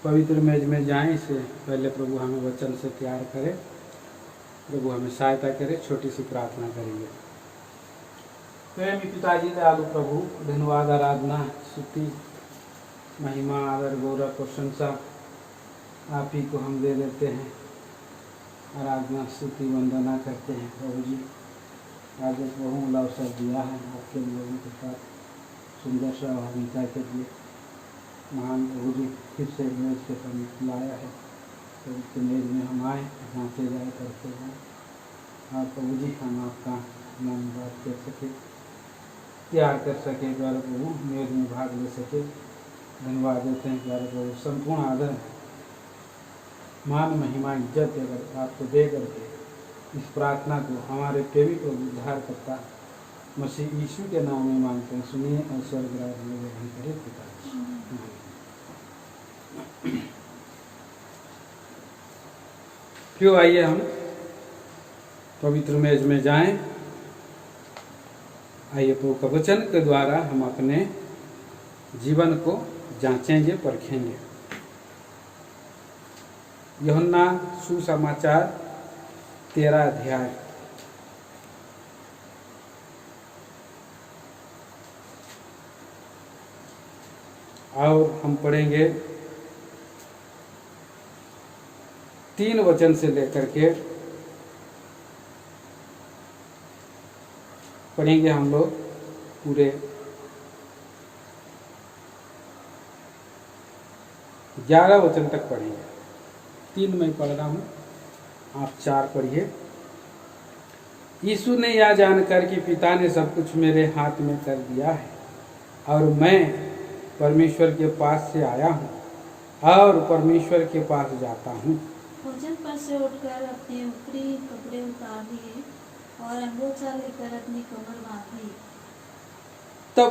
पवित्र मेज में जाएं से पहले प्रभु हमें वचन से तैयार करे, प्रभु हमें सहायता करे। छोटी सी प्रार्थना करेंगे। प्रेमी पिताजी दयालु प्रभु, धन्यवाद, आराधना, स्तुति, महिमा, आदर, गौरव, प्रशंसा आप ही को हम दे देते हैं। आराधना, स्तुति, वंदना करते हैं प्रभु जी। आज एक बहुमूल्य अवसर दिया है आपके लोगों के साथ सुंदर सहभागिता के लिए। महान प्रभु जी फिर से मेज के समीप लाया है, तो उसके मेज में हम आए, जाँचे जाए, करते हैं। और प्रभु जी हम आपका नाम बात कर सके, तैयार कर सके प्यारे प्रभु, मेज में भाग ले सके। धन्यवाद देते हैं प्यारे प्रभु। संपूर्ण आदर, मान, महिमा, इज्जत अगर आपको दे करके इस प्रार्थना को हमारे प्रेमी प्रभु उद्धार करता मसीह यीशु के नाम में मांगते हैं, सुनिए और स्वर्गराज में ग्रहण करें पिता। क्यों, आइए हम पवित्र मेज में जाएं। आइए प्रभु का वचन के द्वारा हम अपने जीवन को जांचेंगे, परखेंगे। यूहन्ना सुसमाचार 13 अध्याय। और हम पढ़ेंगे 3 वचन से लेकर के पढ़ेंगे हम लोग पूरे 11 वचन तक पढ़ेंगे। 3 मैं पढ़ रहा हूँ, आप 4 पढ़िए। यीशु ने यह जानकर कि पिता ने सब कुछ मेरे हाथ में कर दिया है और मैं परमेश्वर के पास से आया हूँ और परमेश्वर के पास जाता हूँ। भोजन पर से उठकर अपने ऊपरी कपड़े उतार दिए और अंगोछा लेकर अपनी कमर बांधी। तब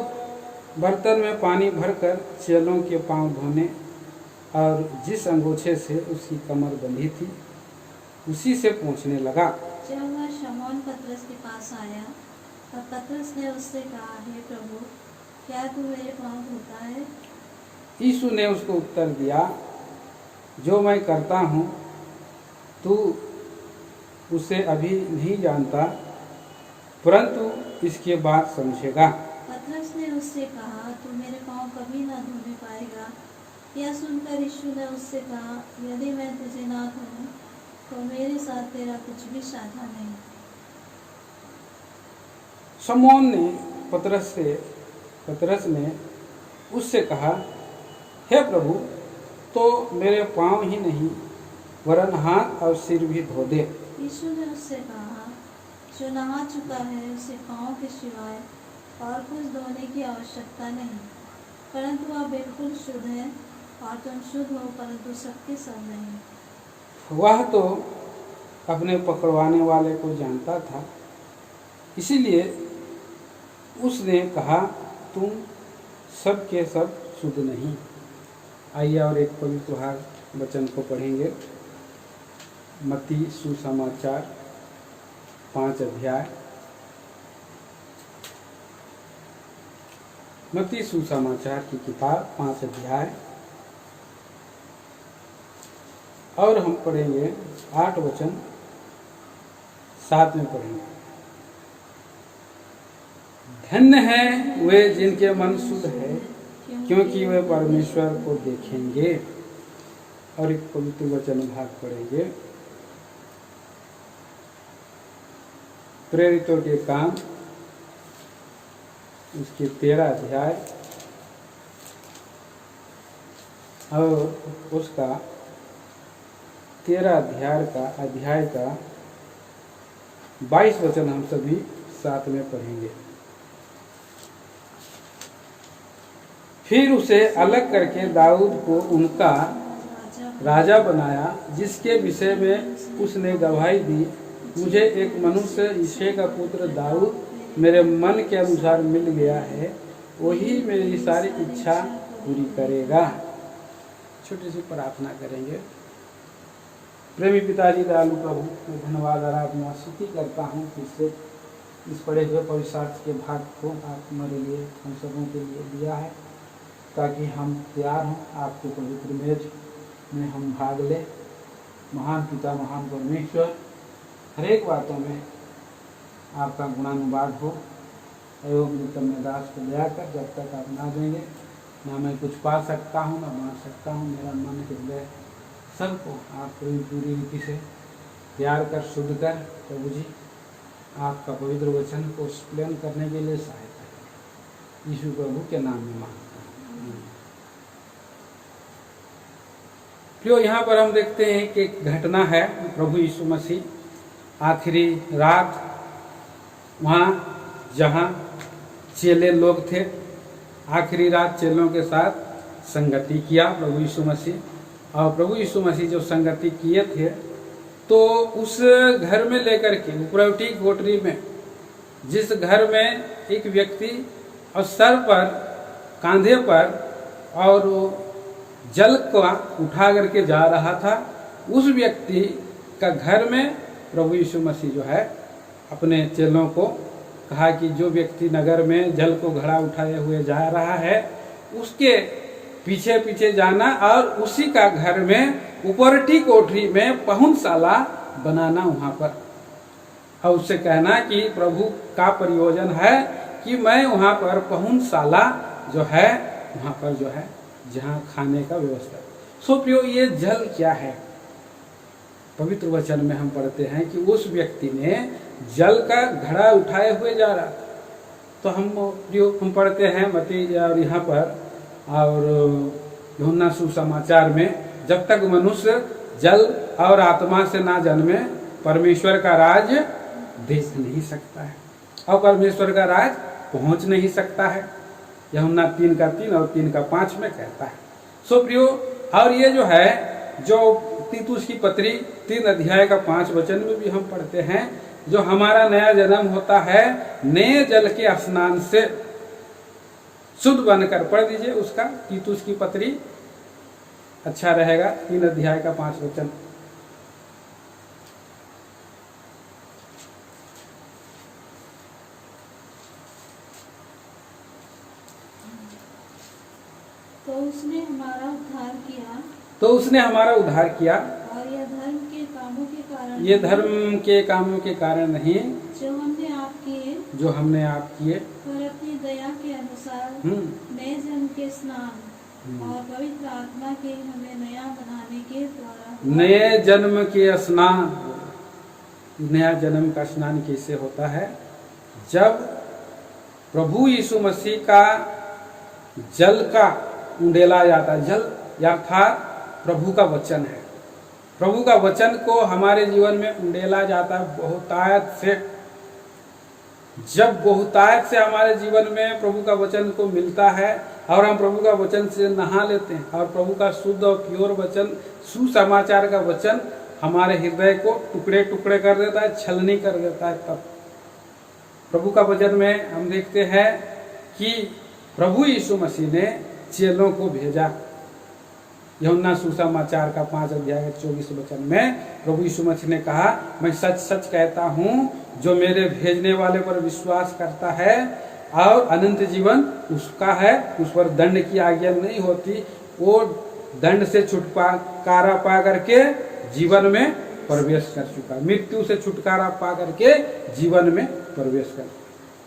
बर्तन में पानी भरकर चेलों के पांव धोने और जिस अंगोछे से उसकी कमर बंधी थी उसी से पोंछने लगा। जब वह शमौन पतरस के पास आया तब पतरस ने उससे कहा, हे प्रभु, क्या तू मेरे पांव धोता है? यीशु ने उसको उत्तर दिया, जो मैं करता हूँ तू उसे अभी नहीं जानता, परंतु इसके बाद समझेगा। पतरस ने उससे कहा, तू मेरे पांव कभी न धोने पाएगा। यह सुनकर यीशु ने उससे कहा, यदि मैं तुझे ना धोऊं तो मेरे साथ तेरा कुछ भी साझा नहीं। शमौन ने पतरस ने उससे कहा, हे प्रभु, तो मेरे पांव ही नहीं वरन हाथ और सिर भी धो दे। यीशु ने उससे कहा, जो नहा चुका है उसे पांव के सिवाय और कुछ धोने की आवश्यकता नहीं, परंतु वह बिल्कुल शुद्ध है और तुम शुद्ध हो, परंतु सबके सब नहीं। वह तो अपने पकड़वाने वाले को जानता था, इसीलिए उसने कहा, तुम सब के सब शुद्ध नहीं। आइए और एक पवित्र वचन को पढ़ेंगे। मत्ती सुसमाचार 5 अध्याय। मत्ती सुसमाचार की किताब 5 अध्याय और हम पढ़ेंगे 8 वचन 7 में पढ़ेंगे। धन्य है वे जिनके मन शुद्ध है, क्योंकि वे परमेश्वर को देखेंगे। और एक पवित्र वचन भाग पढ़ेंगे। प्रेरितों के काम उसके 13 अध्याय और उसका 13 अध्याय का 22 वचन हम सभी साथ में पढ़ेंगे। फिर उसे अलग करके दाऊद को उनका राजा बनाया, जिसके विषय में उसने गवाही दी, मुझे एक मनुष्य यिशै का पुत्र दाऊद मेरे मन के अनुसार मिल गया है, वही मेरी सारी इच्छा पूरी करेगा। छोटी सी प्रार्थना करेंगे। प्रेमी पिताजी दयालु प्रभु, मैं धन्यवाद आराधना स्तुति करता हूँ कि इससे इस पढ़े हुए पवित्र के भाग को आप हमारे लिए, हम सबों के लिए दिया है, ताकि हम तैयार हों आपके पवित्र मेज में हम भाग ले। महान पिता, महान परमेश्वर, हर एक बातों में आपका गुणानुवाद हो। एवं नितम दास को दया कर, जब तक आप ना देंगे ना मैं कुछ पा सकता हूँ ना बांट सकता हूँ। मेरा मन हृदय सबको आप पूरी रीति से प्यार कर, शुद्ध कर प्रभु जी, आपका पवित्र वचन को स्प्लेन करने के लिए सहायता करें। यीशु प्रभु के नाम में मांगता हूँ। प्रियो, यहाँ पर हम देखते हैं कि एक घटना है। प्रभु यीशु मसीह आखिरी रात वहाँ जहाँ चेले लोग थे, आखिरी रात चेलों के साथ संगति किया प्रभु यीशु मसीह। और प्रभु यीशु मसीह जो संगति किए थे, तो उस घर में लेकर के उपरवटी कोठरी में, जिस घर में एक व्यक्ति और सर पर, कांधे पर और जल को उठा करके जा रहा था, उस व्यक्ति का घर में प्रभु यीशु मसीह जो है अपने चेलों को कहा कि जो व्यक्ति नगर में जल को घड़ा उठाए हुए जा रहा है, उसके पीछे पीछे जाना और उसी का घर में उपरटी कोठरी में पहुंचशाला बनाना वहाँ पर, और उससे कहना कि प्रभु का प्रयोजन है कि मैं वहाँ पर पहुंचशाला जो है वहाँ पर जो है जहाँ खाने का व्यवस्था। सो प्रियो, ये जल क्या है? पवित्र वचन में हम पढ़ते हैं कि उस व्यक्ति ने जल का घड़ा उठाए हुए जा रहा था। तो हम पढ़ते हैं मत्ती और यहाँ पर और यूहन्ना सुसमाचार में, जब तक मनुष्य जल और आत्मा से ना जन्मे परमेश्वर का राज देख नहीं सकता है और परमेश्वर का राज पहुंच नहीं सकता है। यूहन्ना 3:3 और 3:5 में कहता है। सो प्रियो, और ये जो है जो तीतुस की पत्री 3 अध्याय का 5 वचन में भी हम पढ़ते हैं, जो हमारा नया जन्म होता है नए जल के स्नान से शुद्ध बनकर। पढ़ दीजिए उसका, तीतुस की पत्री, अच्छा रहेगा, 3 अध्याय का 5 वचन। तो उसने हमारा उद्धार किया और यह धर्म के कामों के कारण नहीं, जो हमने आप किए पर अपनी दया के अनुसार नए जन्म के स्नान और पवित्र आत्मा के हमें नया बनाने के द्वारा। नए जन्म के स्नान, नया जन्म का स्नान कैसे होता है? जब प्रभु यीशु मसीह का जल का उंडेला जाता है। जल अर्थात प्रभु का वचन है। प्रभु का वचन को हमारे जीवन में उंडेला जाता है बहुतायत से। जब बहुतायत से हमारे जीवन में प्रभु का वचन को मिलता है और हम प्रभु का वचन से नहा लेते हैं और प्रभु का शुद्ध और प्योर वचन, सुसमाचार का वचन हमारे हृदय को टुकड़े टुकड़े कर देता है, छलनी कर देता है। तब प्रभु का वचन में हम देखते हैं कि प्रभु यीशु मसीह ने चेलों को भेजा। यूहन्ना सुसमाचार का 5 अध्याय 24 वचन में प्रभु यीशु मसीह ने कहा, मैं सच सच कहता हूँ, जो मेरे भेजने वाले पर विश्वास करता है और अनंत जीवन उसका है, उस पर दंड की आज्ञा नहीं होती। वो दंड से छुटकारा पा करके जीवन में प्रवेश कर चुका, मृत्यु से छुटकारा पा करके जीवन में प्रवेश कर,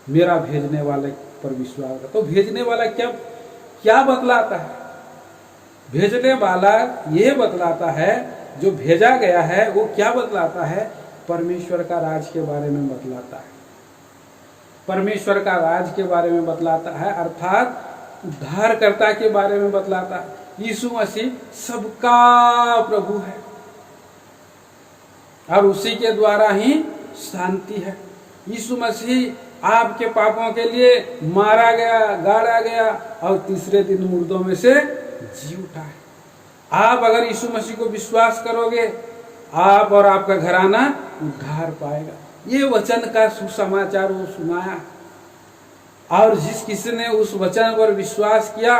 मेरा भेजने वाले पर विश्वास कर। तो भेजने वाला क्या बतलाता है? भेजने वाला ये बतलाता है, जो भेजा गया है वो क्या बतलाता है? परमेश्वर का राज के बारे में बतलाता है। परमेश्वर का राज के बारे में बतलाता है, अर्थात उद्धारकर्ता के बारे में बतलाता है। यीशु मसीह सबका प्रभु है और उसी के द्वारा ही शांति है। यीशु मसीह आपके पापों के लिए मारा गया, गाड़ा गया और तीसरे दिन मुर्दों में से जी उठा है। आप अगर यीशु मसीह को विश्वास करोगे, आप और आपका घराना उद्धार पाएगा। ये वचन का सुसमाचार वो सुनाया और जिस किसी ने उस वचन पर विश्वास किया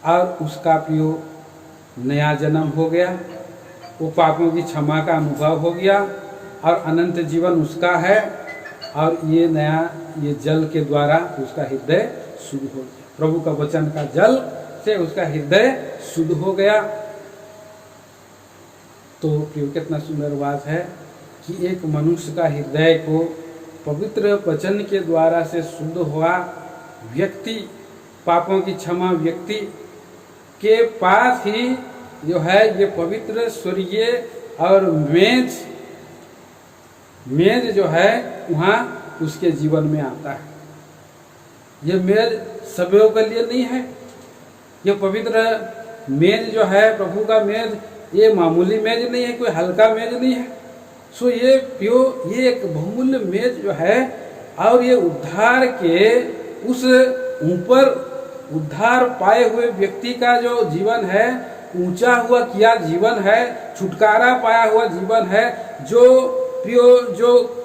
और उसका प्रियो नया जन्म हो गया, वो पापों की क्षमा का अनुभव हो गया और अनंत जीवन उसका है। और ये जल के द्वारा उसका हृदय शुद्ध हो गया। प्रभु का वचन का जल से उसका हृदय शुद्ध हो गया तो प्रियो कितना सुंदर बात है कि एक मनुष्य का हृदय को पवित्र वचन के द्वारा से शुद्ध हुआ व्यक्ति, पापों की क्षमा व्यक्ति के पास ही जो है ये पवित्र स्वर्गीय और मेज जो है वहाँ उसके जीवन में आता है। ये मेज सभी के लिए नहीं है। ये पवित्र मेज जो है प्रभु का मेज, ये मामूली मेज नहीं है, कोई हल्का मेज नहीं है। सो ये एक बहुमूल्य मेज जो है, और ये उद्धार के उस ऊपर उद्धार पाए हुए व्यक्ति का जो जीवन है, ऊंचा हुआ किया जीवन है, छुटकारा पाया हुआ जीवन है, जो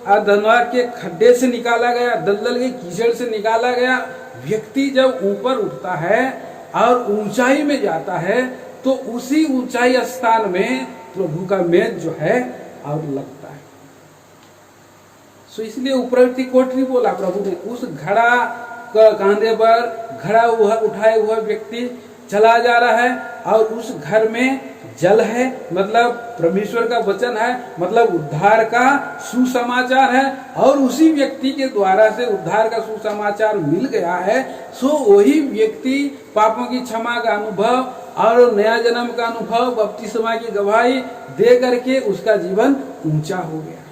अधर्म के खड्डे से निकाला गया, दलदल के कीचड़ से निकाला गया व्यक्ति जब ऊपर उठता है और ऊंचाई में जाता है, तो उसी ऊंचाई स्थान में प्रभु का मेज जो है और लगता है। सो इसलिए उपरवर्ती कोठरी बोला प्रभु ने। उस घड़ा कांधे पर घड़ा हुआ उठाए हुआ व्यक्ति चला जा रहा है, और उस घर में जल है, मतलब परमेश्वर का वचन है, मतलब उद्धार का सुसमाचार है, और उसी व्यक्ति के द्वारा से उद्धार का सुसमाचार मिल गया है। सो वही व्यक्ति पापों की क्षमा का अनुभव और नया जन्म का अनुभव, बपतिस्मा की गवाही दे करके उसका जीवन ऊंचा हो गया।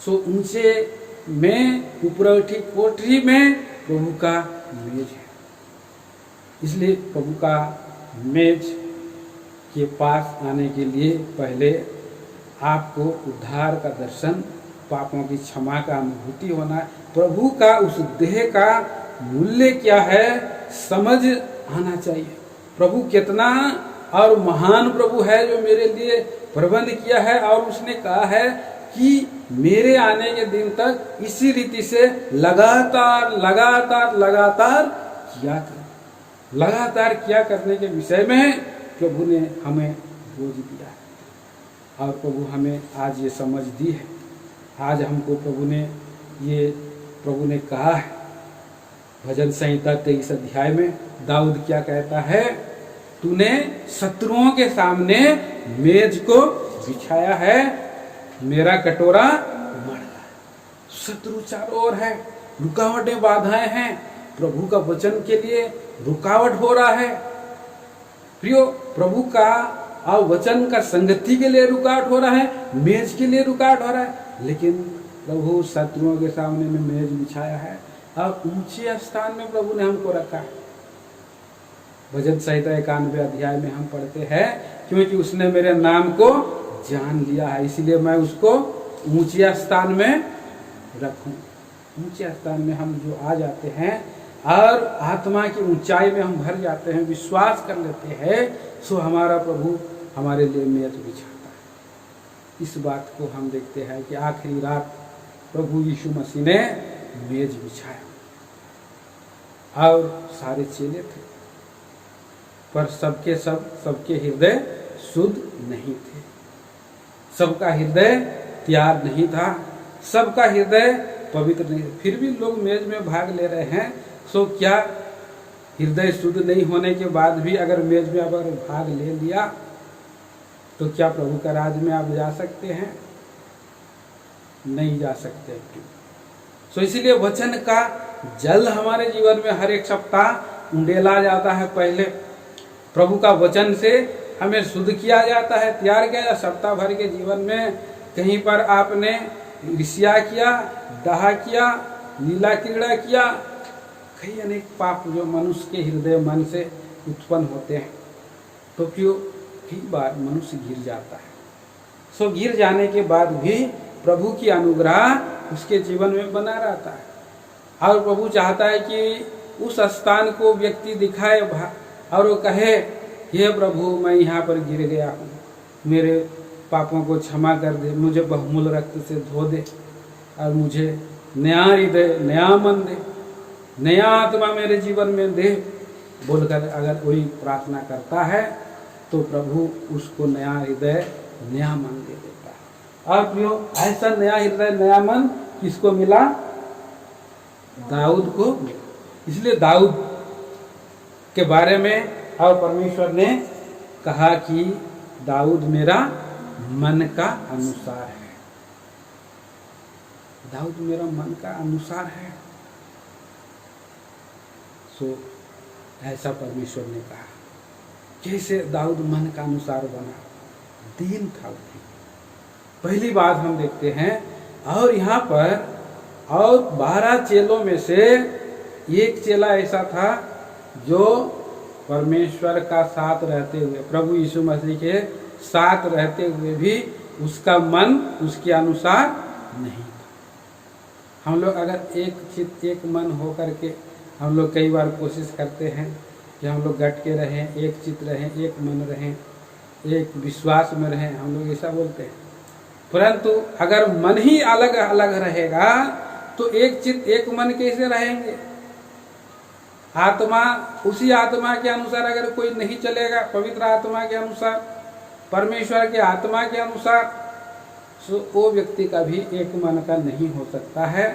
सो ऊंचे में उपरवठी कोठरी में प्रभु का मेज है। इसलिए प्रभु का मेज के पास आने के लिए पहले आपको उद्धार का दर्शन, पापों की क्षमा का अनुभूति होना है, प्रभु का उस देह का मूल्य क्या है समझ आना चाहिए। प्रभु कितना और महान प्रभु है जो मेरे लिए प्रबंध किया है, और उसने कहा है कि मेरे आने के दिन तक इसी रीति से लगातार किया करने के विषय में प्रभु ने हमें बोझ दिया है। और प्रभु हमें आज ये समझ दी है। आज हमको प्रभु ने कहा है भजन संहिता 23 अध्याय में दाऊद क्या कहता है, तूने शत्रुओं के सामने मेज को बिछाया है, मेरा कटोरा उमड़ गया। शत्रु चारों ओर है, रुकावटें बाधाएं हैं, प्रभु का वचन के लिए रुकावट हो रहा है। प्रियो, प्रभु का और वचन का संगति के लिए रुकावट हो रहा है, मेज के लिए रुकावट हो रहा है, लेकिन प्रभु शत्रुओं के सामने में मेज बिछाया है और ऊंचे स्थान में प्रभु ने हमको रखा है। भजन संहिता 91 अध्याय में हम पढ़ते हैं, क्योंकि उसने मेरे नाम को जान लिया है, इसलिए मैं उसको ऊंचे स्थान में रखूं। ऊंचे स्थान में हम जो आ जाते हैं और आत्मा की ऊंचाई में हम भर जाते हैं, विश्वास कर लेते हैं, सो हमारा प्रभु हमारे लिए मेज बिछाता है। इस बात को हम देखते हैं कि आखिरी रात प्रभु यीशु मसीह ने मेज बिछाया और सारे चेले थे, पर सबके हृदय शुद्ध नहीं थे, सबका हृदय तैयार नहीं था, सबका हृदय पवित्र नहीं। फिर भी लोग मेज में भाग ले रहे हैं, सो क्या हृदय शुद्ध नहीं होने के बाद भी अगर मेज में अगर भाग ले लिया तो क्या प्रभु का राज में आप जा सकते हैं? नहीं जा सकते। सो इसीलिए वचन का जल हमारे जीवन में हर एक सप्ताह उंडेला जाता है। पहले प्रभु का वचन से हमें शुद्ध किया जाता है, तैयार किया जाता है। सप्ताह भर के जीवन में कहीं पर आपने ईर्ष्या किया, डाहा किया, लीला क्रीड़ा किया, कई अनेक पाप जो मनुष्य के हृदय मन से उत्पन्न होते हैं, तो क्यों कई बार मनुष्य गिर जाता है। सो गिर जाने के बाद भी प्रभु की अनुग्रह उसके जीवन में बना रहता है, और प्रभु चाहता है कि उस स्थान को व्यक्ति दिखाए और वो कहे, हे प्रभु मैं यहाँ पर गिर गया हूँ, मेरे पापों को क्षमा कर दे, मुझे बहुमूल्य रक्त से धो दे और मुझे नया हृदय, नया मन दे, नया आत्मा मेरे जीवन में दे, बोलकर अगर वही प्रार्थना करता है तो प्रभु उसको नया हृदय, नया मन दे देता है। और प्रियो, ऐसा नया हृदय, नया मन किसको मिला? दाऊद को मिला। इसलिए दाऊद के बारे में और परमेश्वर ने कहा कि दाऊद मेरा मन का अनुसार है। दाऊद मेरा मन का अनुसार है। सो ऐसा परमेश्वर ने कहा। कैसे दाऊद मन का अनुसार बना? दीन था उसकी। पहली बात हम देखते हैं। और यहाँ पर और 12 चेलों में से एक चेला ऐसा था जो परमेश्वर का साथ रहते हुए, प्रभु यीशु मसीह के साथ रहते हुए भी उसका मन उसके अनुसार नहीं था। हम लोग अगर एक चित्त एक मन हो करके हम लोग कई बार कोशिश करते हैं कि हम लोग डट के रहें, एक चित्त रहें, एक मन रहें, एक विश्वास में रहें, हम लोग ऐसा बोलते हैं। परंतु अगर मन ही अलग अलग रहेगा तो एक चित्त एक मन कैसे रहेंगे? आत्मा, उसी आत्मा के अनुसार अगर कोई नहीं चलेगा, पवित्र आत्मा के अनुसार, परमेश्वर के आत्मा के अनुसार, तो वो व्यक्ति का भी एक मन का नहीं हो सकता है।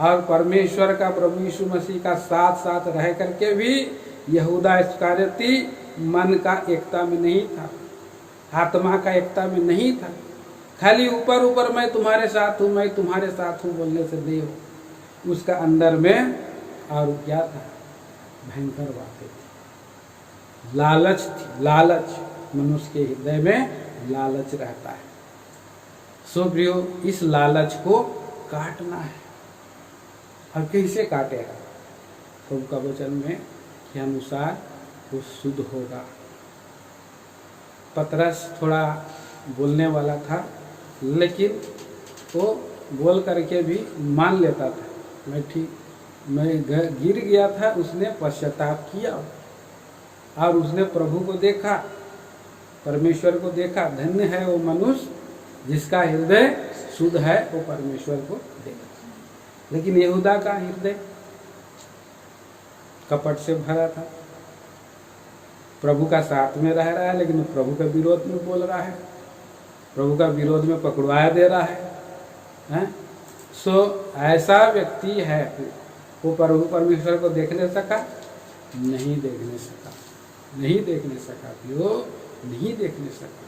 और परमेश्वर का, प्रभु यीशु मसीह का साथ साथ रह करके भी यहूदा इस्करियोती मन का एकता में नहीं था, आत्मा का एकता में नहीं था। खाली ऊपर ऊपर मैं तुम्हारे साथ हूँ, मैं तुम्हारे साथ हूँ बोलने से नहीं हो, उसका अंदर में और क्या था? भयंकर बातें थी, लालच थी। लालच, मनुष्य के हृदय में लालच रहता है। सो प्रियो, इस लालच को काटना है। और कैसे काटेगा? प्रभु का वचन में के अनुसार वो शुद्ध होगा। पतरस थोड़ा बोलने वाला था, लेकिन वो बोल करके भी मान लेता था। मैं गिर गया था, उसने पश्चाताप किया और उसने प्रभु को देखा, परमेश्वर को देखा। धन्य है वो मनुष्य जिसका हृदय शुद्ध है, वो परमेश्वर को देखा। लेकिन यहूदा का हृदय कपट से भरा था। प्रभु का साथ में रह रहा है, लेकिन प्रभु के विरोध में बोल रहा है, प्रभु का विरोध में पकड़वाया दे रहा है। सो ऐसा व्यक्ति है, वो प्रभु परमेश्वर को देखने सका? नहीं देखने सका, नहीं देखने सका, वो नहीं देखने सका।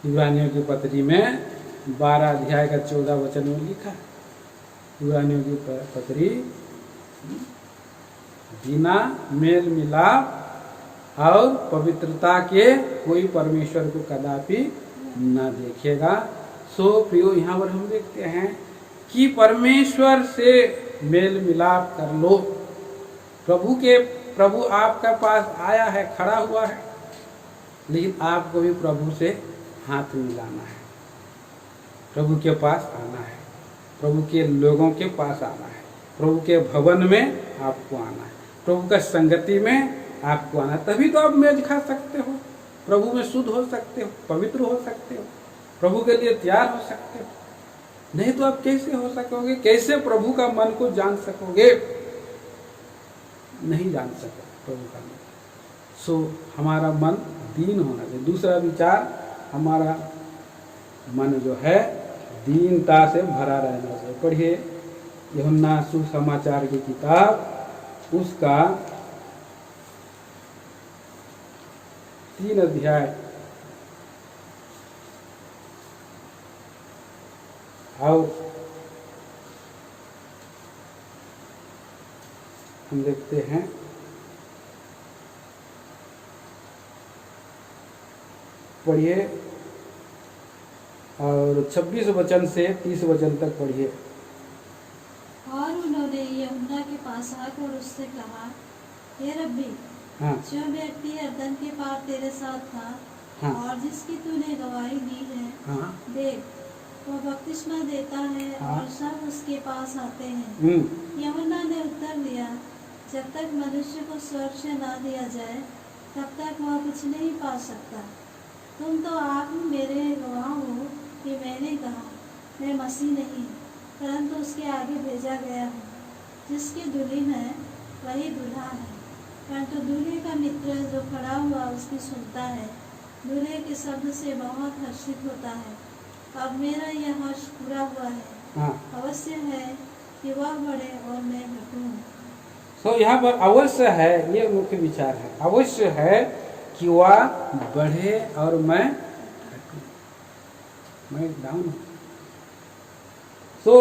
इब्रानियों की पत्री में 12 अध्याय का 14 वचन में लिखा है। इब्रानियों की पत्री, बिना मेल मिलाप और पवित्रता के कोई परमेश्वर को कदापि न देखेगा। सो प्रियो, यहाँ पर हम देखते हैं कि परमेश्वर से मेल मिलाप कर लो। प्रभु आपका पास आया है, खड़ा हुआ है, लेकिन आपको भी प्रभु से हाथ मिलाना है, प्रभु के पास आना है, प्रभु के लोगों के पास आना है, प्रभु के भवन में आपको आना है, प्रभु का संगति में आपको आना। तभी तो आप मेज खा सकते हो, प्रभु में शुद्ध हो सकते हो, पवित्र हो सकते हो, प्रभु के लिए तैयार हो सकते हो। नहीं तो आप कैसे हो सकोगे? कैसे प्रभु का मन को जान सकोगे? नहीं जान सकोगे प्रभु का मन। सो हमारा मन दीन होना चाहिए। दूसरा विचार, हमारा मन जो है दीनता से भरा रहना चाहिए। पढ़िए यूहन्ना सुसमाचार की किताब, उसका 3 अध्याय और हम देखते हैं पढ़िए, और 26 वचन से 30 वचन तक पढ़िए। और उन्होंने यूहन्ना के पास आकर उससे कहा, हे रब्बी, हाँ, जो व्यक्ति यरदन के पार तेरे साथ था, हाँ, और जिसकी तूने गवाही दी है, हाँ, देख वह बपतिस्मा देता है, हाँ, और सब उसके पास आते हैं। यूहन्ना ने उत्तर दिया, जब तक मनुष्य को स्वर्ग से ना दिया जाए तब तक वह कुछ नहीं पा सकता। तुम तो आप मेरे गवाह हो कि मैंने कहा, मैं मसीह नहीं परंतु उसके आगे भेजा गया हूँ। जिसकी दुल्हन है वही दूल्हा है, परंतु दूल्हे का मित्र जो खड़ा हुआ उसकी सुनता है, दूल्हे के शब्द से बहुत हर्षित होता है। अब मेरा यह हर्ष पूरा हुआ है। हाँ। अवश्य है कि वह बढ़े और मैं घटूं। तो यहाँ पर अवश्य है, ये मुख्य विचार है। अवश्य है कि वह बढ़े और मैं मैं डाउन हूँ। तो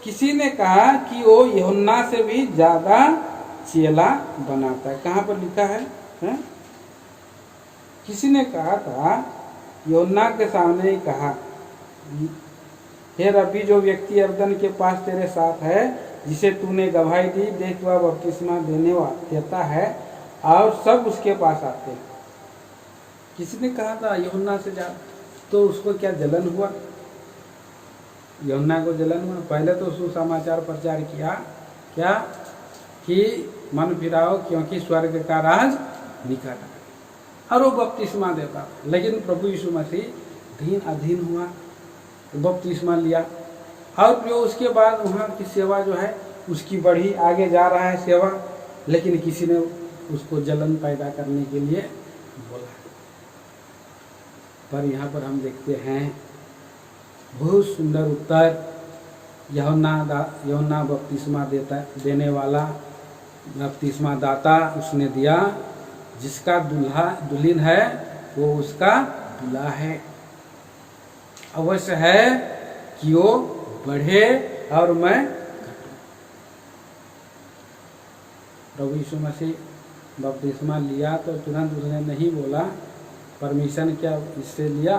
किसी ने कहा कि वो यूहन्ना से भी ज्यादा चेला बनाता है। कहाँ पर लिखा है? किसी ने कहा था, यूहन्ना के सामने ही कहा, हे रब्बी, जो व्यक्ति यरदन के पास तेरे साथ है, जिसे तूने गवाही दी, देख वह बपतिस्मा देता है और सब उसके पास आते हैं। किसी ने कहा था यूहन्ना से ज्यादा, तो उसको क्या जलन हुआ? यूहन्ना को जलन हुआ। पहले तो सुसमाचार प्रचार किया क्या कि मन फिराओ क्योंकि स्वर्ग का राज निकट है, और वो बपतिस्मा देता। लेकिन प्रभु यीशु मसीह अधीन हुआ, बपतिस्मा लिया, और जो उसके बाद वहाँ की सेवा जो है उसकी बढ़ी, आगे जा रहा है सेवा। लेकिन किसी ने उसको जलन पैदा करने के लिए बोला। पर यहाँ पर हम देखते हैं बहुत सुंदर उत्तर यूहन्ना बपतिस्मा देने वाला, बपतिस्मा दाता उसने दिया। जिसका दुल्हन है वो उसका दूल्हा है। अवश्य है कि वो बढ़े और मैं घटूं। प्रभु यीशु मसीह बपतिस्मा लिया तो तुरंत उसने नहीं बोला परमिशन, क्या इससे लिया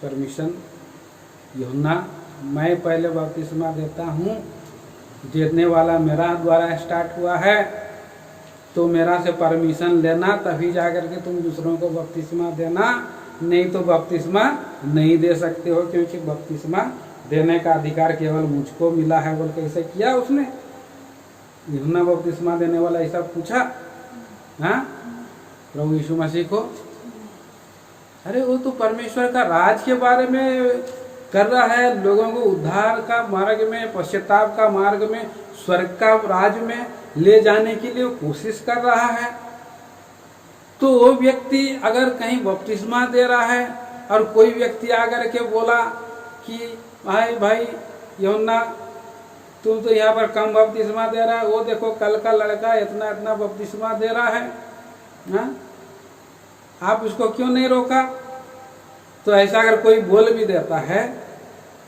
परमिशन? यूहन्ना, मैं पहले बपतिस्मा देता हूँ, देने वाला मेरा द्वारा स्टार्ट हुआ है, तो मेरा से परमिशन लेना, तभी जाकर के तुम दूसरों को बपतिस्मा देना, नहीं तो बपतिस्मा नहीं दे सकते हो, क्योंकि बपतिस्मा देने का अधिकार केवल मुझको मिला है। बोल कैसे किया उसने? यूहन्ना बपतिस्मा देने वाला ऐसा पूछा हाँ प्रभु यीशु मसीह को। अरे वो तो परमेश्वर का राज के बारे में कर रहा है, लोगों को उद्धार का मार्ग में, पश्चाताप का मार्ग में, स्वर्ग का राज में ले जाने के लिए कोशिश कर रहा है। तो वो व्यक्ति अगर कहीं बपतिस्मा दे रहा है और कोई व्यक्ति आकर के बोला कि भाई यूहन्ना, तुम तो यहाँ पर कम बपतिस्मा दे रहा है, वो देखो कल का लड़का इतना बपतिस्मा दे रहा है, हाँ? आप उसको क्यों नहीं रोका? तो ऐसा अगर कोई बोल भी देता है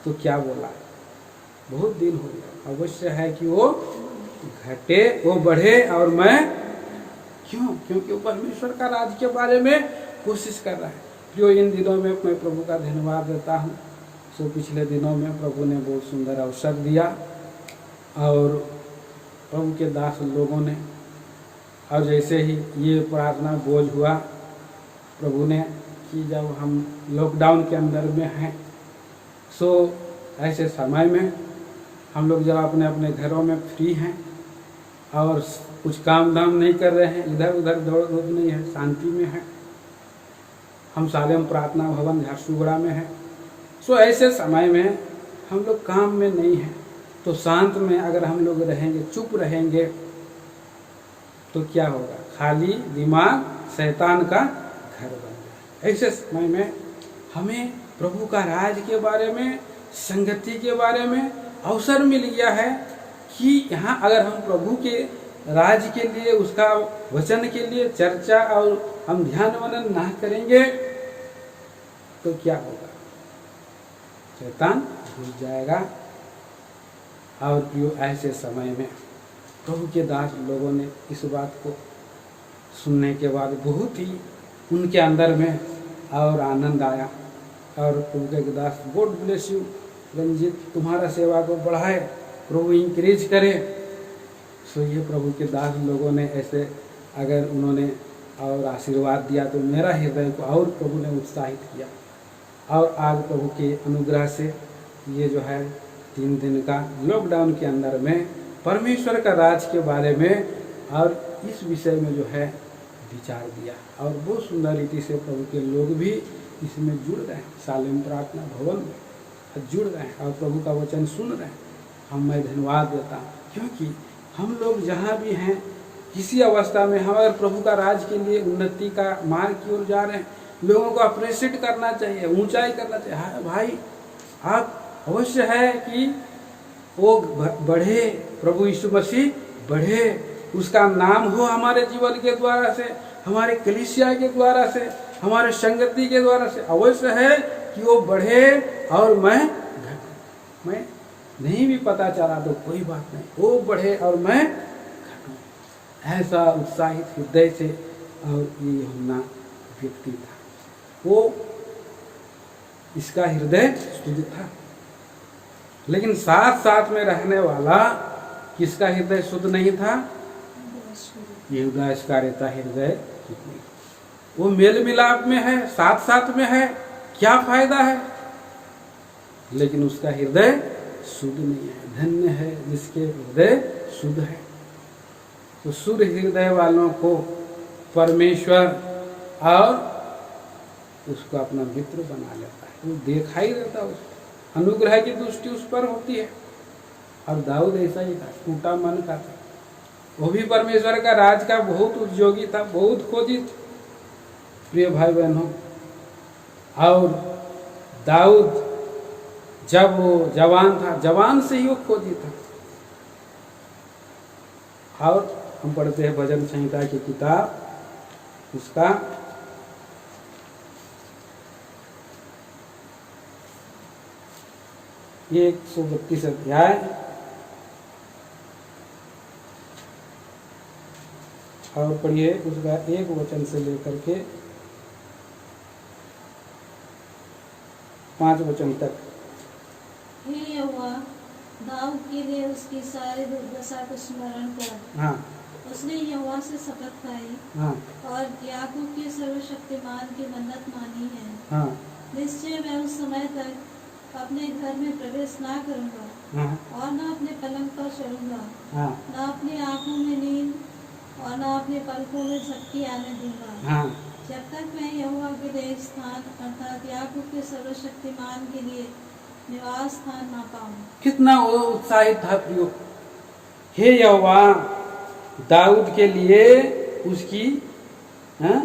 तो क्या बोला? बहुत दिन हो गया। अवश्य है कि वो घटे, वो बढ़े और मैं क्यों? क्योंकि वो परमेश्वर का राज के बारे में कोशिश कर रहा है। जो इन दिनों में मैं प्रभु का धन्यवाद देता हूँ। सो पिछले दिनों में प्रभु ने बहुत सुंदर अवसर दिया और प्रभु के दास लोगों ने, और जैसे ही ये प्रार्थना बोझ हुआ प्रभु ने कि जब हम लॉकडाउन के अंदर में हैं, सो ऐसे समय में हम लोग जब अपने अपने घरों में फ्री हैं और कुछ काम धाम नहीं कर रहे हैं, इधर उधर दौड़ धूप नहीं है, शांति में है, हम सालेम प्रार्थना भवन झारसुगुड़ा में हैं। सो ऐसे समय में हम लोग काम में नहीं हैं, तो शांत में अगर हम लोग रहेंगे, चुप रहेंगे, तो क्या होगा? खाली दिमाग शैतान का घर बन जाए। ऐसे समय में हमें प्रभु का राज के बारे में, संगति के बारे में अवसर मिल गया है कि यहाँ अगर हम प्रभु के राज के लिए, उसका वचन के लिए चर्चा और हम ध्यान मनन ना करेंगे तो क्या होगा? शैतान घुस जाएगा। और ऐसे समय में प्रभु के दास लोगों ने इस बात को सुनने के बाद बहुत ही उनके अंदर में और आनंद आया। और प्रभु के दास, गॉड ब्लेस यू रंजीत, तुम्हारा सेवा को बढ़ाए, प्रभु इंक्रीज करे। सो ये प्रभु के दास लोगों ने ऐसे अगर उन्होंने और आशीर्वाद दिया तो मेरा हृदय को और प्रभु ने उत्साहित किया। और आज प्रभु के अनुग्रह से ये जो है 3 दिन का लॉकडाउन के अंदर में परमेश्वर का राज के बारे में और इस विषय में जो है विचार दिया, और बहुत सुंदर रीति से प्रभु के लोग भी इसमें जुड़ गए, सालेम प्रार्थना भवन में जुड़ गए और प्रभु का वचन सुन रहे हैं। मैं धन्यवाद देता हूँ, क्योंकि हम लोग जहाँ भी हैं, किसी अवस्था में, हम अगर प्रभु का राज के लिए उन्नति का मार्ग की ओर जा रहे हैं, लोगों को अप्रिशिएट करना चाहिए, ऊंचाई करना चाहिए। हाँ भाई, आप अवश्य है कि वो बढ़े, प्रभु यीशु मसीह बढ़े, उसका नाम हो हमारे जीवन के द्वारा से, हमारे कलीसिया के द्वारा से, हमारे संगति के द्वारा से। अवश्य है कि वो बढ़े और मैं घटूं। मैं नहीं भी पता चला तो कोई बात नहीं, वो बढ़े और मैं घटूं। ऐसा उत्साहित हृदय से और ये यूहन्ना व्यक्ति था। वो इसका हृदय शुद्ध था, लेकिन साथ साथ में रहने वाला किसका हृदय शुद्ध नहीं था? यहूदा इस्करियोती हृदय शुद्ध नहीं। वो मेल मिलाप में है, साथ साथ में है, क्या फायदा है? लेकिन उसका हृदय शुद्ध नहीं है। धन्य है जिसके हृदय शुद्ध है। तो शुद्ध हृदय वालों को परमेश्वर और उसको अपना मित्र बना लेता है। वो देखा ही रहता है, उसको अनुग्रह की दृष्टि उस पर होती है। और दाऊद ऐसा ही था, टूटा मन का था। वो भी परमेश्वर का राज का बहुत उद्योगी था, बहुत खोजित। प्रिय भाई बहनों, और दाऊद जब वो जवान था, जवान से ही वो खोजित था। और हम पढ़ते हैं भजन संहिता की किताब, उसका 132 अध्याय और पढ़िए उसका 1 वचन से लेकर के 5 वचन तक। हे यहोवा, दाऊद के लिए उसकी सारी दुर्दशा को स्मरण कर। हाँ, उसने यहोवा से शपथ खाई हाँ, और याकूब के सर्वशक्तिमान की मन्नत मानी है। हाँ, निश्चय मैं उस समय तक अपने घर में प्रवेश ना करूंगा हाँ, और न अपने पलंग पर चढ़ूंगा, हाँ, न अपनी आंखों में नींद और न अपने पलकों में झपकी आने दूंगा, हाँ। जब तक मैं यहोवा के लिए एक स्थान अर्थात याकूब के सर्वशक्तिमान के लिए निवास स्थान ना पाऊं। कितना वो उत्साहित था प्रियो। हे यहोवा, दाऊद के लिए उसकी हाँ?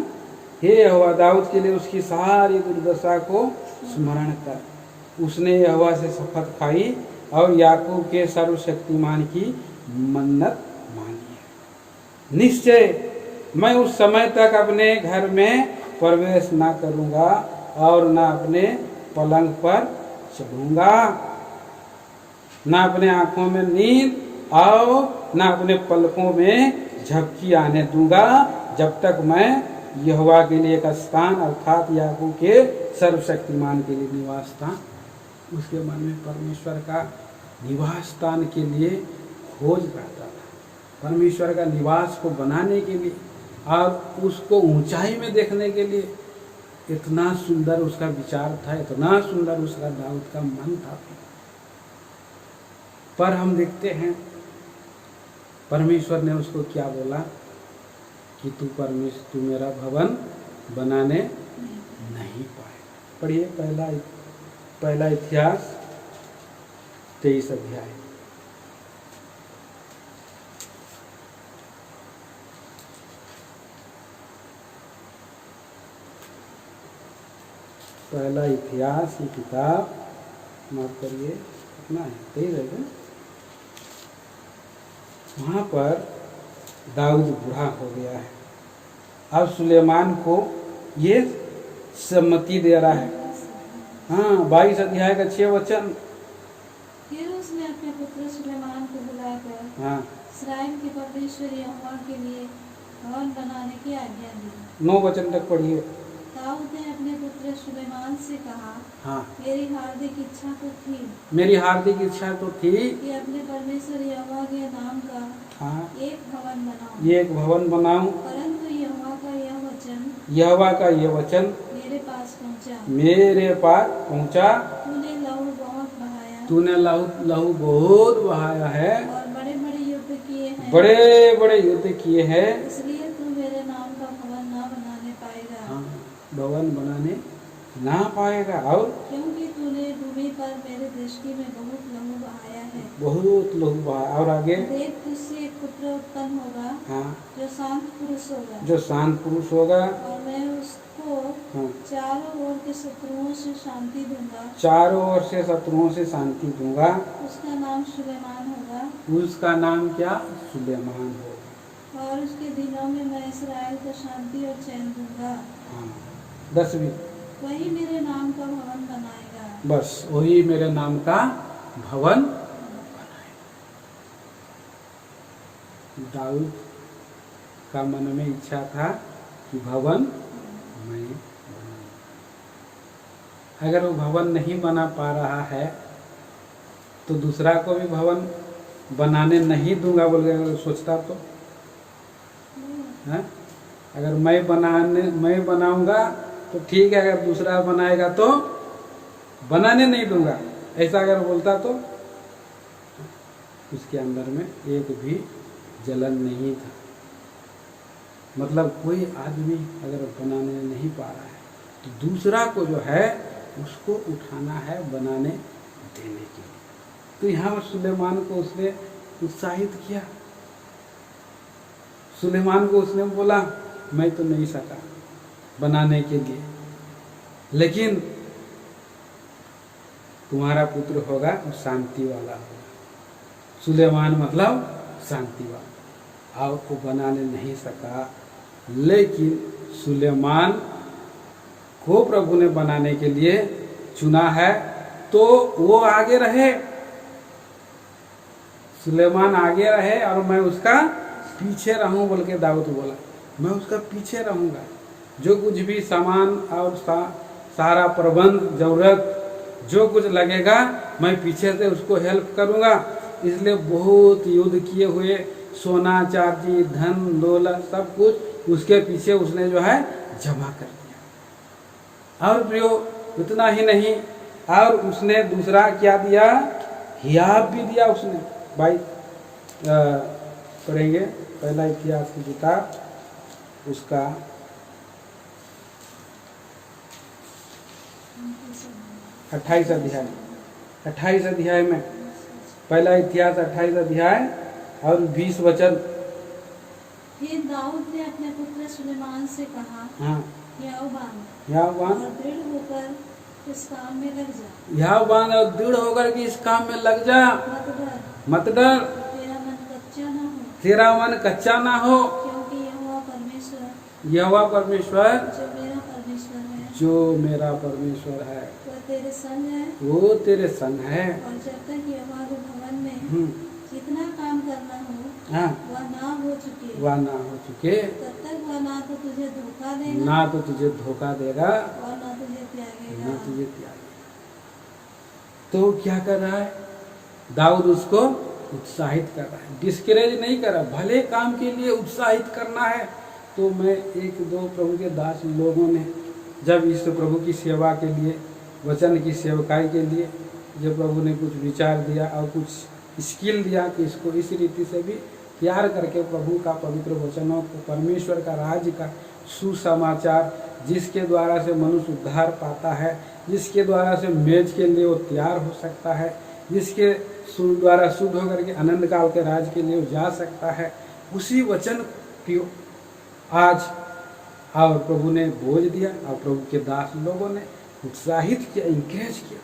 हे यहोवा, दाऊद के लिए उसकी सारी दुर्दशा को स्मरण कर। उसने यहोवा से शपथ खाई और याकूब के सर्वशक्तिमान की मन्नत मानी है। निश्चय मैं उस समय तक अपने घर में प्रवेश ना करूंगा और ना अपने पलंग पर चढ़ूंगा, ना अपने आंखों में नींद और ना अपने पलकों में झपकी आने दूंगा, जब तक मैं यहोवा के लिए एक स्थान अर्थात याकूब के सर्वशक्तिमान के लिए निवास स्थान, उसके मन में परमेश्वर का निवास स्थान के लिए खोज करता था। परमेश्वर का निवास को बनाने के लिए और उसको ऊंचाई में देखने के लिए इतना सुंदर उसका विचार था, इतना सुंदर उसका दाऊद का मन था। पर हम देखते हैं परमेश्वर ने उसको क्या बोला कि तू मेरा भवन बनाने नहीं पाएगा। पढ़िए पहला इतिहास 23 अध्याय। पहला इतिहास की किताब, माफ करिए कितना है, 23 है क्या? वहाँ पर दाऊद बूढ़ा हो गया है। अब सुलेमान को ये सम्मति दे रहा है। हाँ, 22 अध्याय का 6 वचन। फिर उसने अपने पुत्र सुलेमान को बुलाकर हाँ, इस्राएल के परमेश्वर यहोवा के लिए भवन बनाने की आज्ञा दी। 9 वचन तक पढ़िए। दाऊद ने अपने पुत्र सुलेमान से कहा, हाँ, मेरी हार्दिक इच्छा तो थी मेरी हार्दिक इच्छा तो थी कि अपने परमेश्वर यहोवा के नाम का हाँ, एक भवन बनाऊं, ये एक भवन बनाऊं, परंतु यहोवा का यह वचन मेरे पास पहुंचा। तूने लहू बहुत बहाया है और बड़े बड़े युद्ध किए हैं, बड़े बड़े युद्ध किए हैं, इसलिए तू मेरे नाम का भवन ना बनाने पाएगा। हाँ, भवन बनाने ना पाएगा। और क्योंकि तूने भूमि पर मेरे दृष्टि में बहुत लहू बहाया है। बहुत लहू बहाया। और आगे देख, तुझसे एक पुत्र उत्पन्न होगा, हाँ, जो शांत पुरुष होगा, जो शांत पुरुष होगा, और मैं उसको हाँ, चारों ओर के शत्रुओं से शांति दूंगा। चारों ओर से शत्रुओं से शांति दूंगा। उसका नाम सुलेमान होगा, उसका नाम क्या? सुलेमान होगा। और उसके दिनों में मैं इस्राएल को शांति और चैन दूंगा। हाँ, 10वीं वही मेरे नाम का भवन बनाएगा। बस वही मेरे नाम का भवन बनाएगा। दाऊद का मन में इच्छा था कि भवन मैं बनाऊं। अगर वो भवन नहीं बना पा रहा है तो दूसरा को भी भवन बनाने नहीं दूंगा बोल के अगर सोचता तो है? अगर मैं बनाऊंगा तो ठीक है, अगर दूसरा बनाएगा तो बनाने नहीं दूंगा, ऐसा अगर बोलता तो उसके अंदर में एक भी जलन नहीं था। मतलब कोई आदमी अगर बनाने नहीं पा रहा है तो दूसरा को जो है उसको उठाना है बनाने देने के लिए। तो यहाँ सुलेमान को उसने उत्साहित किया। सुलेमान को उसने बोला मैं तो नहीं सका बनाने के लिए, लेकिन तुम्हारा पुत्र होगा वो शांति वाला होगा। सुलेमान मतलब शांति वाला। और वो बनाने नहीं सका, लेकिन सुलेमान को प्रभु ने बनाने के लिए चुना है, तो वो आगे रहे, सुलेमान आगे रहे और मैं उसका पीछे रहूं बोल के दाऊद बोला। मैं उसका पीछे रहूंगा, जो कुछ भी सामान और सारा प्रबंध जरूरत जो कुछ लगेगा मैं पीछे से उसको हेल्प करूंगा। इसलिए बहुत युद्ध किए हुए, सोना चांदी धन दौलत सब कुछ उसके पीछे उसने जो है जमा कर दिया। और प्रियो इतना ही नहीं, और उसने दूसरा क्या दिया, हियाब भी दिया उसने। भाई पढ़ेंगे पहला इतिहास की किताब उसका 28 अध्याय में, पहला इतिहास 28 अध्याय और 20 वचन। फिर दाऊद ने अपने पुत्र सुलेमान से कहा, हाँ, याओबान और दृढ़ होकर इस काम में लग जा। याओबान और दृढ़ होकर के इस काम में लग जा, मत डर, तेरा मन कच्चा ना हो, क्योंकि यहोवा परमेश्वर जो मेरा परमेश्वर है वो तेरे संग है। और जब तक यहोवा के भवन में जितना काम करना हो हाँ, वह ना हो चुके तब तक वह ना तो तुझे धोखा देगा, ना तो तुझे धोखा देगा और ना तुझे त्यागेगा। तो क्या कर रहा है दाऊद, उसको उत्साहित कर रहा है, डिस्करेज नहीं कर रहा। भले काम के लिए उत्साहित करना है। तो मैं एक दो प्रभु के दास लोगों ने जब इस प्रभु की सेवा के लिए, वचन की सेवकाई के लिए जब प्रभु ने कुछ विचार दिया और कुछ स्किल दिया कि इसको इस रीति से भी तैयार करके प्रभु का पवित्र वचनों को, परमेश्वर का राज्य का सुसमाचार, जिसके द्वारा से मनुष्य उद्धार पाता है, जिसके द्वारा से मेज के लिए वो तैयार हो सकता है, जिसके द्वारा शुद्ध होकर के अनंत काल के राज के लिए वो जा सकता है, उसी वचन की आज और प्रभु ने बोझ दिया और प्रभु के दास लोगों ने उत्साहित किया, इंकरेज किया।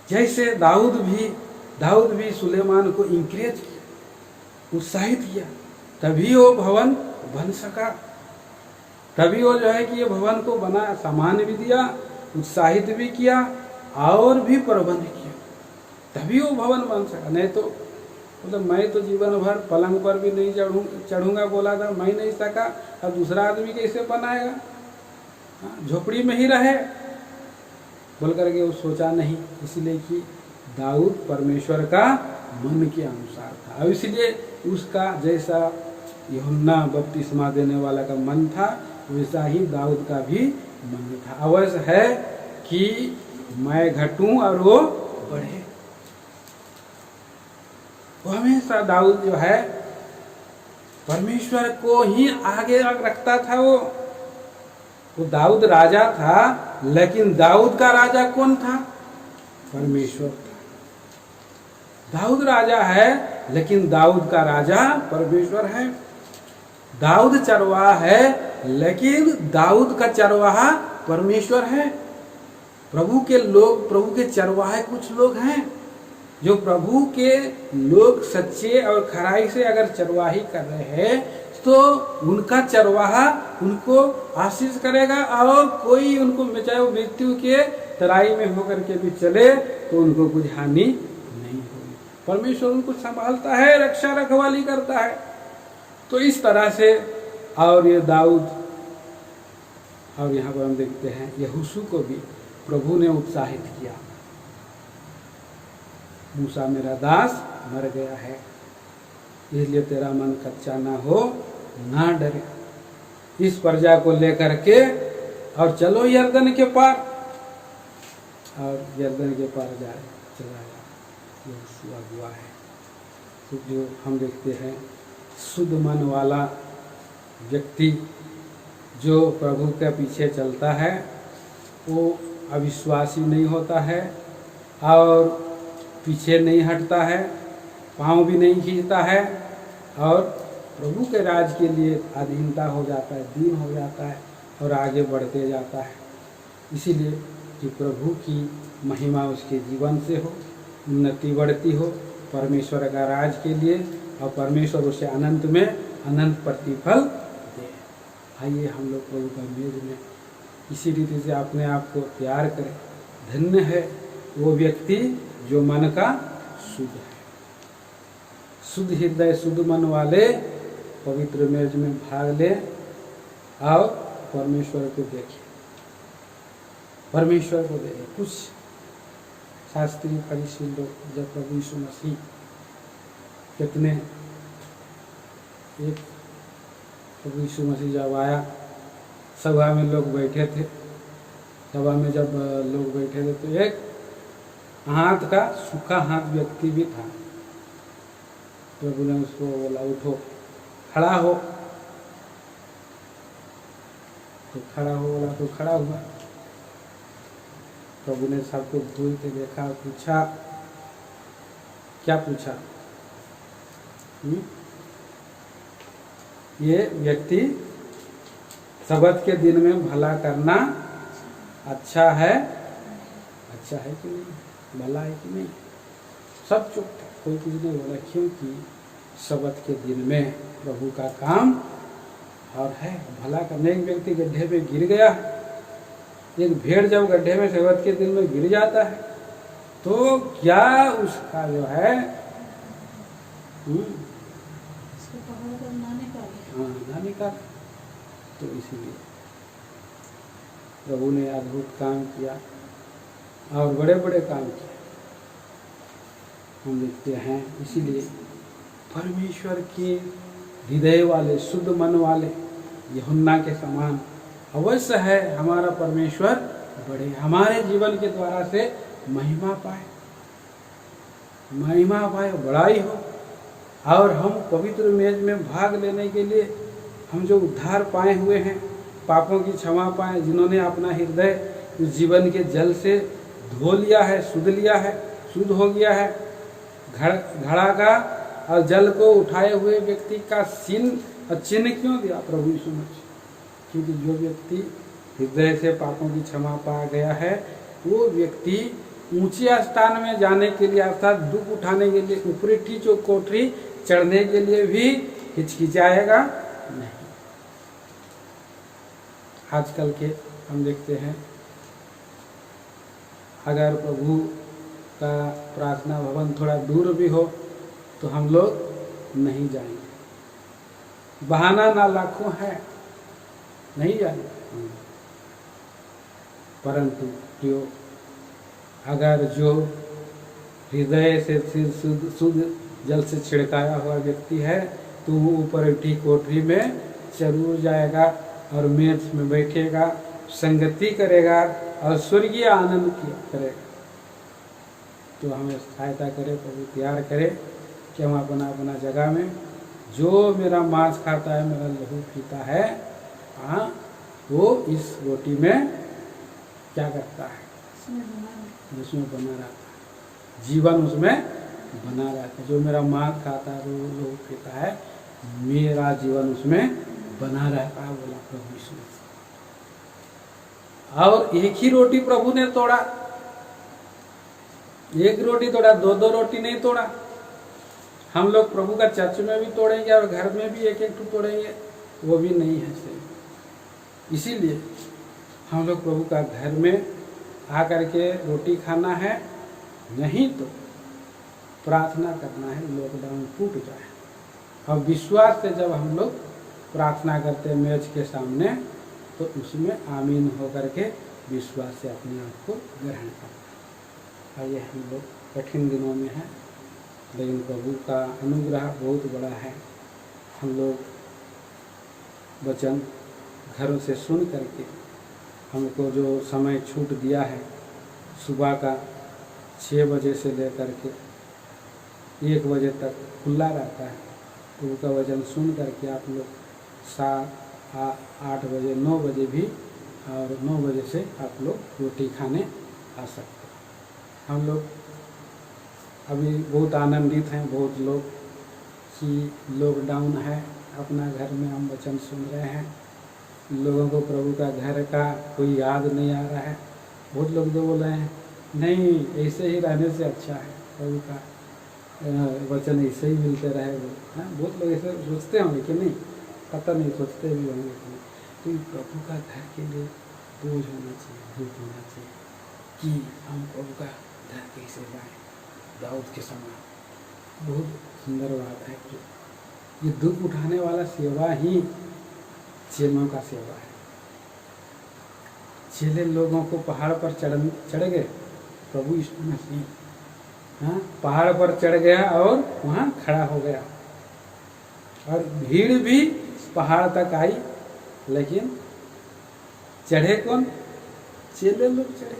जैसे दाऊद भी सुलेमान को इंकरेज किया, उत्साहित किया, तभी वो भवन बन सका। तभी वो जो है कि ये भवन को बना, सामान भी दिया, उत्साहित भी किया और भी प्रबंध किया, तभी वो भवन बन सका। नहीं तो मतलब मैं तो जीवन भर पलंग पर भी नहीं चढ़ूंगा बोला था, मैं नहीं सका, अब दूसरा आदमी कैसे बनाएगा, झोपड़ी में ही रहे बोल करके वो सोचा नहीं। इसलिए कि दाऊद परमेश्वर का मन के अनुसार था, और इसलिए उसका जैसा यूहन्ना बपतिस्मा देने वाला का मन था वैसा ही दाऊद का भी मन था। अवश्य है कि मैं घटूं और वो बढ़े। वो हमेशा दाऊद जो है परमेश्वर को ही आगे रखता था। वो दाऊद राजा था, लेकिन दाऊद का राजा कौन था, परमेश्वर था। दाऊद राजा है, लेकिन दाऊद का राजा परमेश्वर है। दाऊद चरवाहा है, लेकिन दाऊद का चरवाहा परमेश्वर है। प्रभु के चरवाहे कुछ लोग हैं जो प्रभु के लोग सच्चे और खराई से अगर चरवाही कर रहे हैं तो उनका चरवाहा उनको आशीष करेगा, और कोई उनको चाहे वो मृत्यु के तराई में होकर के भी चले तो उनको कुछ हानि नहीं होगी। परमेश्वर उनको संभालता है, रक्षा रखवाली करता है। तो इस तरह से, और ये दाऊद, और यहाँ पर हम देखते हैं यहोशू को भी प्रभु ने उत्साहित किया। मूसा मेरा दास मर गया है, इसलिए तेरा मन कच्चा ना हो, ना डरे। इस प्रजा को लेकर के और चलो यरदन के पार, और यरदन के पार चला गया। यहोशू अगुआ है। तो जो हम देखते हैं शुद्ध मन वाला व्यक्ति जो प्रभु के पीछे चलता है, वो अविश्वासी नहीं होता है और पीछे नहीं हटता है, पाँव भी नहीं खींचता है, और प्रभु के राज के लिए अधीनता हो जाता है, दीन हो जाता है और आगे बढ़ते जाता है। इसीलिए कि प्रभु की महिमा उसके जीवन से हो, उन्नति बढ़ती हो परमेश्वर का राज के लिए, और परमेश्वर उसे अनंत में अनंत प्रतिफल दे। आइए हम लोग प्रभु का मेज में इसी रीति से अपने आप को तैयार करें। धन्य है वो व्यक्ति जो मन का शुद्ध है, शुद्ध हृदय शुद्ध मन वाले पवित्र मेज में भाग ले और परमेश्वर को देखें, परमेश्वर को देखें। कुछ शास्त्री फरीसी लोग जब प्रभु यीशु मसीह कितने, एक प्रभु यीशु मसीह जब आया, सभा में लोग बैठे थे, सभा में जब लोग बैठे थे तो एक हाथ का सूखा हाथ व्यक्ति भी था। प्रभु ने उसको बोला उठो, खड़ा हो। तो खड़ा हो बोला तो खड़ा हुआ। प्रभु ने सबको घूर के देखा, पूछा, क्या पूछा? ये व्यक्ति सबत के दिन में भला करना अच्छा है कि नहीं, भला है कि नहीं? सब चुप थे, कोई कुछ नहीं बोला। क्योंकि सबत के दिन में प्रभु का काम और है भला करने। एक व्यक्ति गड्ढे में गिर गया, एक भेड़ जब गड्ढे में सबत के दिन में गिर जाता है तो क्या उसका जो है ना निकाल। तो इसीलिए प्रभु ने अद्भुत काम किया और बड़े बड़े काम किए हम देखते हैं। इसीलिए परमेश्वर के हृदय वाले शुद्ध मन वाले यूहन्ना के समान अवश्य है हमारा परमेश्वर बड़े, हमारे जीवन के द्वारा से महिमा पाए, बड़ाई हो, और हम पवित्र मेज में भाग लेने के लिए हम जो उद्धार पाए हुए हैं, पापों की क्षमा पाए, जिन्होंने अपना हृदय उस जीवन के जल से धो लिया है, शुद्ध हो गया है। घड़ा का और जल को उठाए हुए व्यक्ति का चिन्ह क्यों दिया प्रभु यीशु मसीह? क्योंकि जो व्यक्ति हृदय से पापों की क्षमा पा गया है, वो व्यक्ति ऊंचे स्थान में जाने के लिए, अर्थात दुख उठाने के लिए, ऊपरी कोठरी चढ़ने के लिए भी हिचकिचाएगा नहीं। आजकल के हम देखते हैं, अगर प्रभु का प्रार्थना भवन थोड़ा दूर भी हो तो हम लोग नहीं जाएंगे, बहाना ना लाखों है, नहीं जाएंगे। परंतु जो अगर जो हृदय से शुद्ध जल से छिड़काया हुआ व्यक्ति है तो वो ऊपर उठी कोठरी में जरूर जाएगा और मेज में बैठेगा, संगति करेगा और स्वर्गीय आनंद करेगा। तो हमें सहायता करे, प्रभु तैयार करे कि हम अपना अपना जगह में, जो मेरा मांस खाता है, मेरा लहू पीता है, वो इस रोटी में क्या करता है? उसमें बना रहता है, जीवन उसमें बना रहता है। जो मेरा मांस खाता है, वो लहू पीता है, मेरा जीवन उसमें बना रहता है, बोला प्रभु यीशु। और एक ही रोटी प्रभु ने तोड़ा, एक रोटी तोड़ा, दो रोटी नहीं तोड़ा। हम लोग प्रभु का चर्च में भी तोड़ेंगे और घर में भी एक एक तोड़ेंगे, वो भी नहीं है सही। इसीलिए हम लोग प्रभु का घर में आकर के रोटी खाना है, नहीं तो प्रार्थना करना है, लॉकडाउन टूट जाए। और विश्वास से जब हम लोग प्रार्थना करते हैं मेज के सामने, तो उसमें आमीन होकर के विश्वास से अपने आप को ग्रहण करते हैं। आइए, हम लोग कठिन दिनों में हैं, लेकिन प्रभु का अनुग्रह बहुत बड़ा है। हम लोग वचन घरों से सुन करके, हमको जो समय छूट दिया है सुबह का 6 बजे से लेकर के 1 बजे तक खुला रहता है, प्रभु का वचन सुन करके आप लोग 7, 8 बजे, 9 बजे भी, और 9 बजे से आप लोग रोटी खाने आ सकते हैं। हम लोग अभी बहुत आनंदित हैं, बहुत लोग, कि लॉकडाउन है, अपना घर में हम वचन सुन रहे हैं, लोगों को प्रभु का घर का कोई याद नहीं आ रहा है। बहुत लोग जो बोल रहे हैं नहीं, ऐसे ही रहने से अच्छा है, प्रभु का वचन ऐसे ही मिलते रहे वो, हाँ। बहुत लोग ऐसे सोचते होंगे कि नहीं, पता नहीं, सोचते भी होंगे कि तो प्रभु का घर के लिए बोझ होना चाहिए, दुख होना चाहिए कि हम प्रभु का घर कैसे जाएँ। दाऊद के समान बहुत सुंदर बात है कि ये दुख उठाने वाला सेवा ही चेलों का सेवा है। चेले लोगों को पहाड़ पर चढ़ गए, प्रभु यीशु मसीह, हाँ, पहाड़ पर चढ़ गया और वहाँ खड़ा हो गया, और भीड़ भी पहाड़ तक आई, लेकिन चढ़े कौन? चेले लोग चढ़े।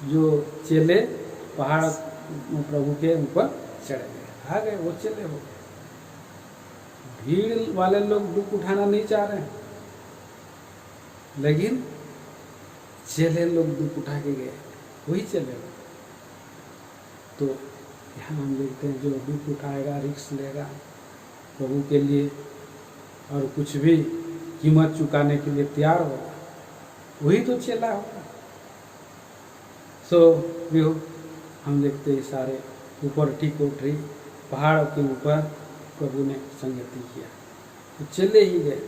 जो चेले पहाड़ प्रभु के ऊपर चढ़ गए, आ गए, वो चेले हो गए। भीड़ वाले लोग दुख उठाना नहीं चाह रहे हैं, लेकिन चेले लोग दुख उठा के गए, वही चेले लोग। तो यहाँ हम देखते हैं, जो दुख उठाएगा, रिस्क लेगा प्रभु के लिए, और कुछ भी कीमत चुकाने के लिए तैयार होगा, वही तो चेला होगा। भी हम देखते हैं सारे ऊपर ठीक उठरी पहाड़ के ऊपर प्रभु ने संगति किया, तो चले ही गए,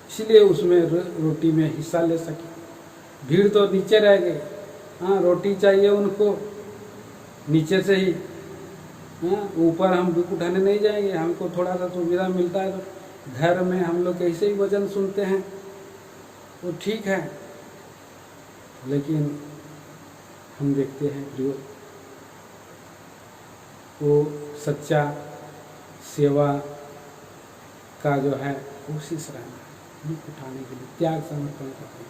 इसलिए उसमें रोटी में हिस्सा ले सके। भीड़ तो नीचे रह गई, हाँ, रोटी चाहिए उनको नीचे से ही, हाँ, ऊपर हम दुख उठाने नहीं जाएंगे। हमको थोड़ा सा सुविधा मिलता है तो घर में हम लोग कैसे ही वचन सुनते हैं, वो ठीक है, लेकिन हम देखते हैं प्रियो, वो सच्चा सेवा का जो है कोशिश रहना है, दुख उठाने के लिए त्याग समर्पण करने,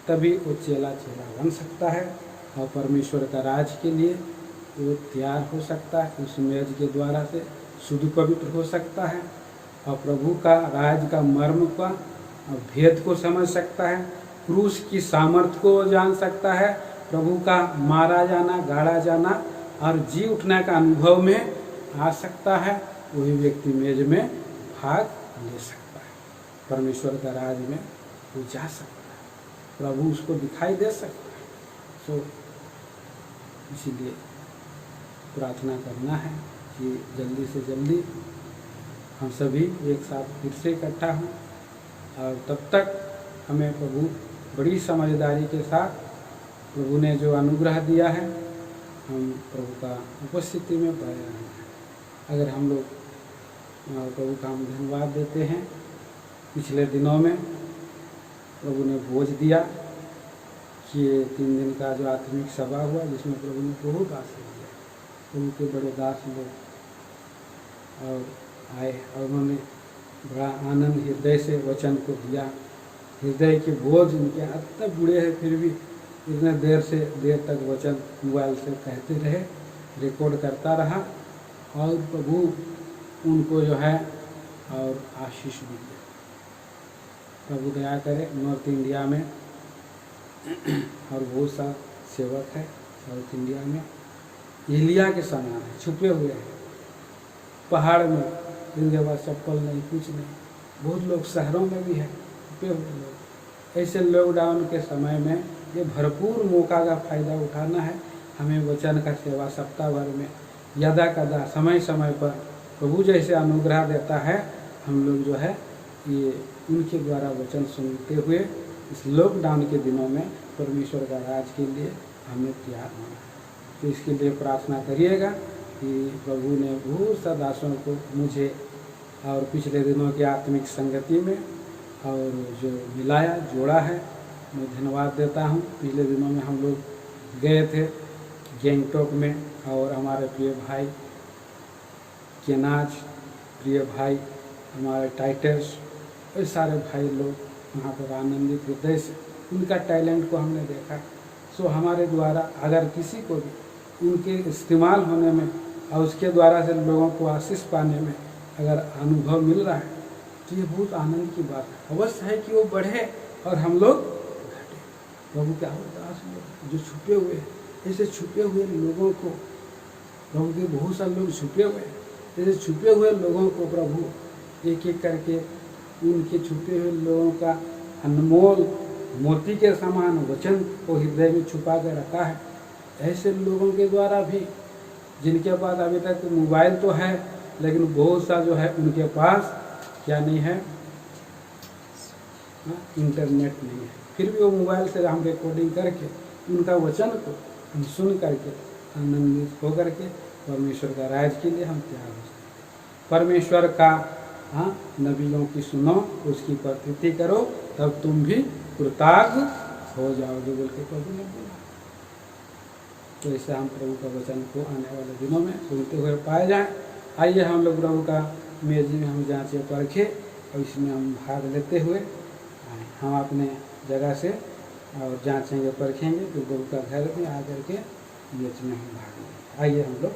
तभी वो चेला बन सकता है, और परमेश्वर का राज के लिए वो तैयार हो सकता है। उस मेज के द्वारा से शुद्ध पवित्र हो सकता है, और प्रभु का राज का मर्म का और भेद को समझ सकता है, क्रूस की सामर्थ्य को जान सकता है, प्रभु का मारा जाना, गाड़ा जाना और जी उठने का अनुभव में आ सकता है। वही व्यक्ति मेज में भाग ले सकता है, परमेश्वर का राज में वो जा सकता है, प्रभु उसको दिखाई दे सकता है। सो इसीलिए प्रार्थना करना है कि जल्दी से जल्दी हम सभी एक साथ फिर से इकट्ठा हों, और तब तक हमें प्रभु बड़ी समझदारी के साथ प्रभु ने जो अनुग्रह दिया है, हम प्रभु का उपस्थिति में पाए हैं। अगर हम लोग प्रभु का हम धन्यवाद देते हैं, पिछले दिनों में प्रभु ने भोज दिया कि ये 3 दिन का जो आत्मिक सभा हुआ, जिसमें प्रभु ने बहुत आशीष दिया, प्रभु के बड़े दास लोग और आए, और उन्होंने बड़ा आनंद हृदय से वचन को दिया। हृदय के बोझ उनके इतने बूढ़े हैं, फिर भी इतने देर तक वचन मोबाइल से कहते रहे, रिकॉर्ड करता रहा, और प्रभु उनको जो है और आशीष भी दिया। प्रभु दया करे नॉर्थ इंडिया में और बहुत सा सेवक है साउथ इंडिया में, एलिया के समान है, छुपे हुए हैं पहाड़ में, जिनके पास चप्पल नहीं, कुछ नहीं। बहुत लोग शहरों में भी है, छुपे हुए लोग। ऐसे लॉकडाउन के समय में ये भरपूर मौका का फ़ायदा उठाना है। हमें वचन का सेवा सप्ताह भर में यदा कदा समय समय पर प्रभु जैसे अनुग्रह देता है, हम लोग जो है ये उनके द्वारा वचन सुनते हुए इस लॉकडाउन के दिनों में परमेश्वर का राज के लिए हमें तैयार होना है। तो इसके लिए प्रार्थना करिएगा कि प्रभु ने बहुत सा दासों को मुझे और पिछले दिनों की आत्मिक संगति में और जो मिलाया जोड़ा है, मैं धन्यवाद देता हूँ। पिछले दिनों में हम लोग गए थे गैंगटॉक में, और हमारे प्रिय भाई केनाज, प्रिय भाई हमारे टाइटस, और सारे भाई लोग वहाँ पर आनंदित हृदय से उनका टैलेंट को हमने देखा। सो हमारे द्वारा अगर किसी को भी उनके इस्तेमाल होने में और उसके द्वारा से लोगों को आशीष पाने में अगर अनुभव मिल रहा है तो ये बहुत आनंद की बात है। अवश्य है कि वो बढ़े और हम लोग घटे। प्रभु के दास लोग जो छुपे हुए हैं, ऐसे छुपे हुए लोगों को प्रभु के बहुत सारे लोग छुपे हुए हैं, ऐसे छुपे हुए लोगों को प्रभु एक एक करके उनके छुपे हुए लोगों का अनमोल मोती के समान वचन को हृदय में छुपा के रखा है। ऐसे लोगों के द्वारा भी, जिनके पास अभी तक मोबाइल तो है लेकिन बहुत सा जो है उनके पास क्या नहीं है, इंटरनेट नहीं है, फिर भी वो मोबाइल से हम रिकॉर्डिंग करके उनका वचन को हम सुन करके आनंदित हो करके परमेश्वर का राज के लिए हम तैयार हो सकते। परमेश्वर का नबियों की सुनो, उसकी प्रतीति करो, तब तुम भी कृतज्ञ हो जाओगे बोल के प्रभु ने बोला। तो ऐसे हम प्रभु का वचन को आने वाले दिनों में सुनते हुए पाए जाएं। आइए हम लोग प्रभु का मेजी में हम जांचे परखे और इसमें हम भाग लेते हुए हम अपने जगह से और जांचेंगे परखेंगे तो प्रभु का घर में आकर के मेज में हम भाग लेंगे। आइए हम लोग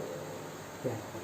क्या करें।